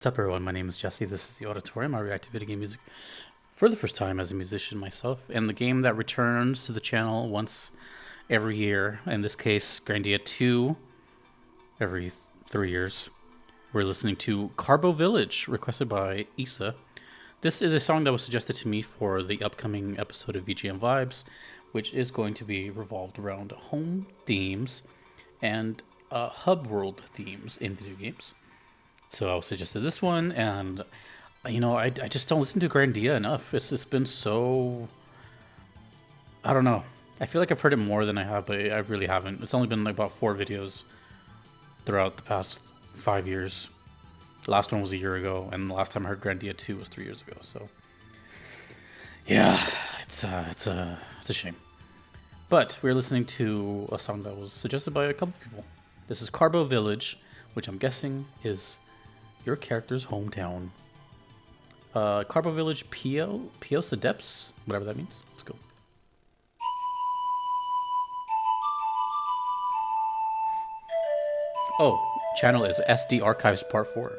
What's up, everyone? My name is Jesse. This is the Auditorium. I react to video game music for the first time as a musician myself, and the game that returns to the channel once every year. In this case, Grandia 2 every 3 years. We're listening to Carbo Village, requested by Issa. This is a song that was suggested to me for the upcoming episode of VGM Vibes, which is going to be revolved around home themes and hub world themes in video games. So I suggested this one, and I just don't listen to Grandia enough. It's been so, I don't know. I feel like I've heard it more than I have, but I really haven't. It's only been like about 4 videos throughout the past 5 years. The last one was a year ago, and the last time I heard Grandia 2 was 3 years ago. So yeah, it's a shame. But we're listening to a song that was suggested by a couple people. This is Carbo Village, which I'm guessing is your character's hometown. Carbo Village Pios Adepts, whatever that means. Let's go. Oh, channel is SD Archives Part 4.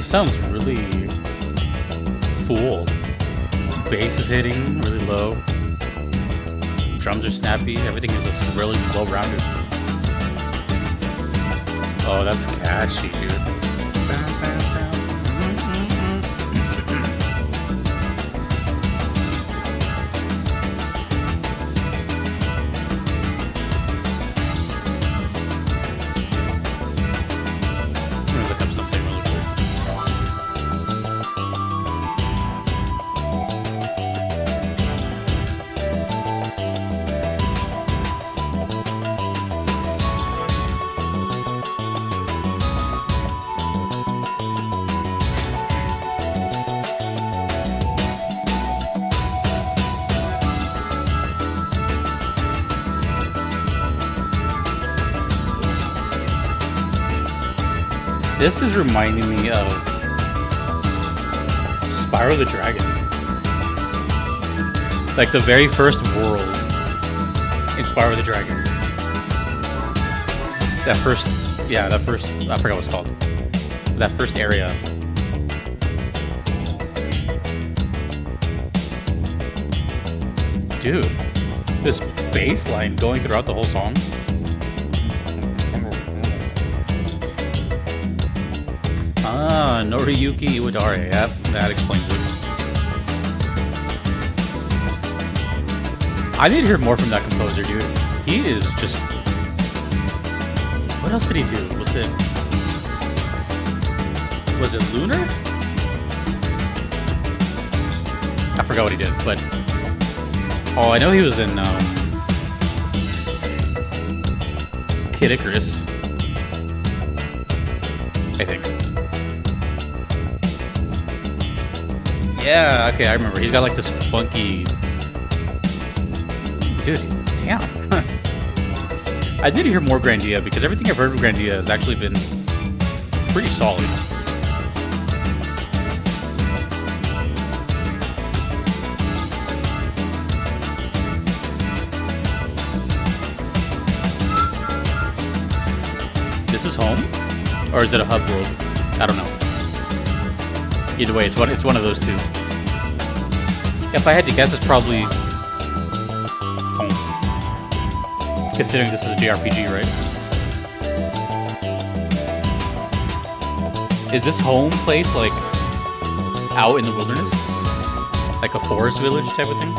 Sounds really full. Bass is hitting really low. Drums are snappy. Everything is just really well-rounded. Oh, that's catchy, dude. I'm gonna look up something really quick. This is reminding me of Spyro the Dragon. Like the very first world in Spyro the Dragon. I forgot what it's called. That first area. Dude, this bass line going throughout the whole song. Ah, Noriyuki Iwadare. Yep, that explains it. I need to hear more from that composer, dude. He is just... What else did he do? Was it Lunar? I forgot what he did, but... Oh, I know he was in Kid Icarus, I think. Yeah, okay, I remember. He's got like this funky... Dude, damn. I need to hear more Grandia because everything I've heard of Grandia has actually been pretty solid. This is home? Or is it a hub world? I don't know. Either way, it's one of those two. If I had to guess, it's probably home. Considering this is a JRPG, right? Is this home place like out in the wilderness? Like a forest village type of thing?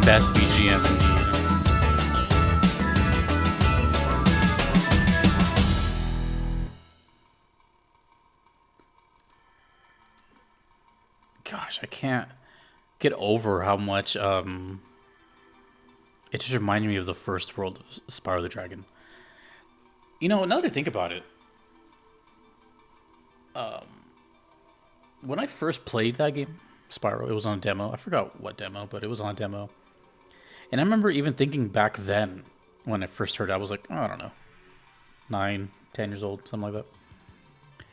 Best BGM indeed. Gosh, I can't get over how much it just reminded me of the first world of Spyro the Dragon. You know, now that I think about it, when I first played that game, Spyro, it was on a demo. I forgot what demo, but it was on a demo. And I remember even thinking back then, when I first heard it, I was like, oh, I don't know, 9, 10 years old, something like that.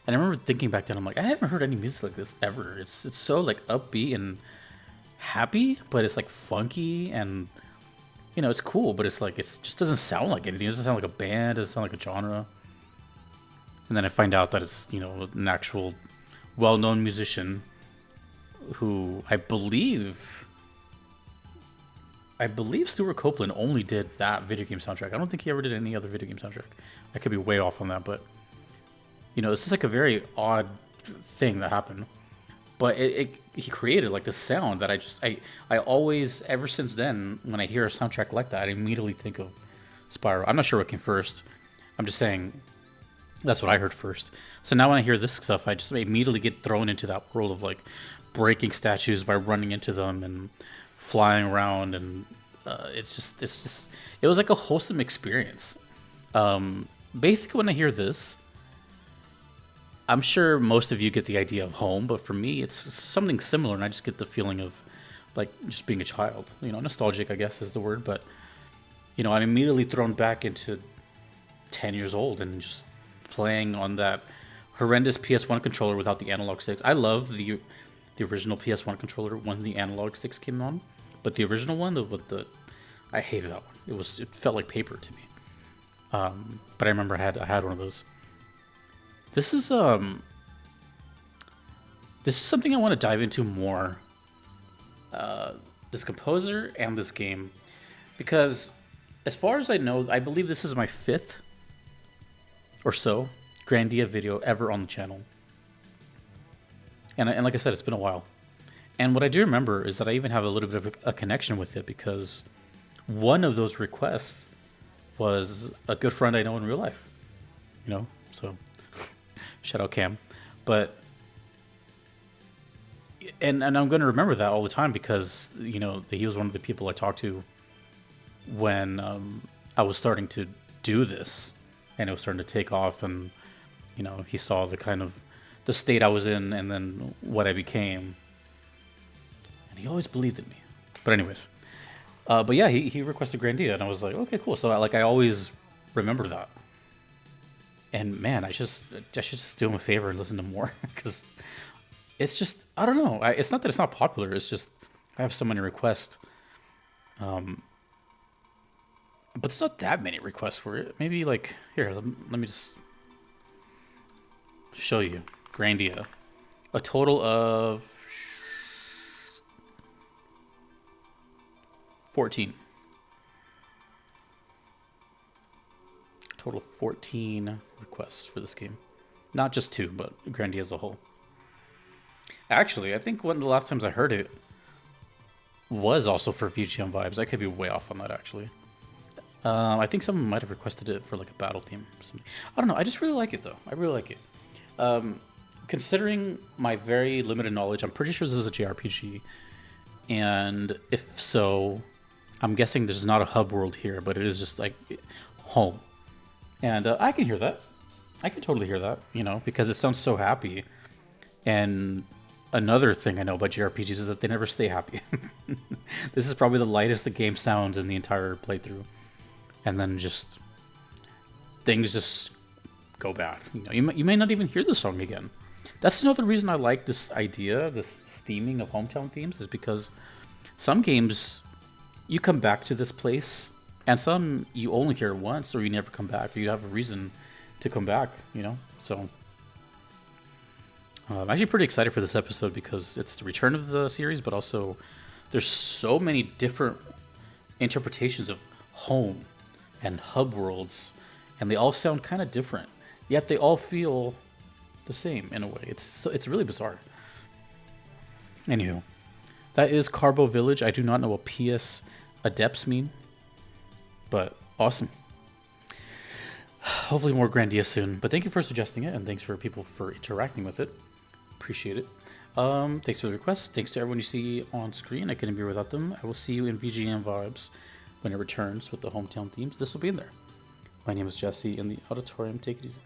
And I remember thinking back then, I'm like, I haven't heard any music like this ever. It's so like upbeat and happy, but it's like funky and, you know, it's cool, but it's like, it just doesn't sound like anything. It doesn't sound like a band, it doesn't sound like a genre. And then I find out that it's, you know, an actual well-known musician who I believe Stuart Copeland only did that video game soundtrack. I don't think he ever did any other video game soundtrack. I could be way off on that, but you know, this is like a very odd thing that happened. But he created like this sound that I always, ever since then, when I hear a soundtrack like that, I immediately think of Spyro. I'm not sure what came first. I'm just saying that's what I heard first. So now when I hear this stuff, I just immediately get thrown into that world of like breaking statues by running into them and flying around, and it was like a wholesome experience. Basically, when I hear this, I'm sure most of you get the idea of home, but for me, it's something similar, and I just get the feeling of like just being a child. You know, nostalgic, I guess is the word, but you know, I'm immediately thrown back into 10 years old and just playing on that horrendous PS1 controller without the analog sticks. I love the original PS1 controller when the analog sticks came on, but the original one, I hated that one. It felt like paper to me. But I remember I had one of those. This is something I want to dive into more. This composer and this game, because as far as I know, I believe this is my 5th or so Grandia video ever on the channel. And like I said, it's been a while. And what I do remember is that I even have a little bit of a connection with it, because one of those requests was a good friend I know in real life. You know, so shout out Cam. But and I'm going to remember that all the time, because you know he was one of the people I talked to when I was starting to do this, and it was starting to take off, and you know, he saw the state I was in and then what I became, and he always believed in me. But anyways, but yeah, he requested Grandia, and I was like, okay, cool. So I always remember that. And man, I should just do him a favor and listen to more, because it's just, I don't know. It's not that it's not popular. It's just I have so many requests. But there's not that many requests for it. Maybe like, here, let me just show you. Grandia. A total of 14. Total 14 requests for this game. Not just 2, but Grandia as a whole. Actually, I think one of the last times I heard it was also for VGM vibes. I could be way off on that, actually. I think someone might have requested it for like a battle theme. I don't know. I just really like it, though. I really like it. Considering my very limited knowledge, I'm pretty sure this is a JRPG. And if so, I'm guessing there's not a hub world here, but it is just like home. And I can hear that. I can totally hear that, you know, because it sounds so happy. And another thing I know about JRPGs is that they never stay happy. This is probably the lightest the game sounds in the entire playthrough. And then just things just go bad. You may not even hear the song again. That's another reason I like this idea, this theming of hometown themes, is because some games you come back to this place, and some you only hear it once, or you never come back, or you have a reason to come back. So I'm actually pretty excited for this episode because it's the return of the series, but also there's so many different interpretations of home and hub worlds, and they all sound kind of different, yet they all feel the same in a way. It's really bizarre. Anywho, that is Carbo Village. I do not know what PS Adepts mean, but awesome. Hopefully more Grandia soon. But thank you for suggesting it, and thanks for people for interacting with it. Appreciate it. Thanks for the request. Thanks to everyone you see on screen. I couldn't be without them. I will see you in VGM Vibes when it returns with the hometown themes. This will be in there. My name is Jesse in the auditorium. Take it easy.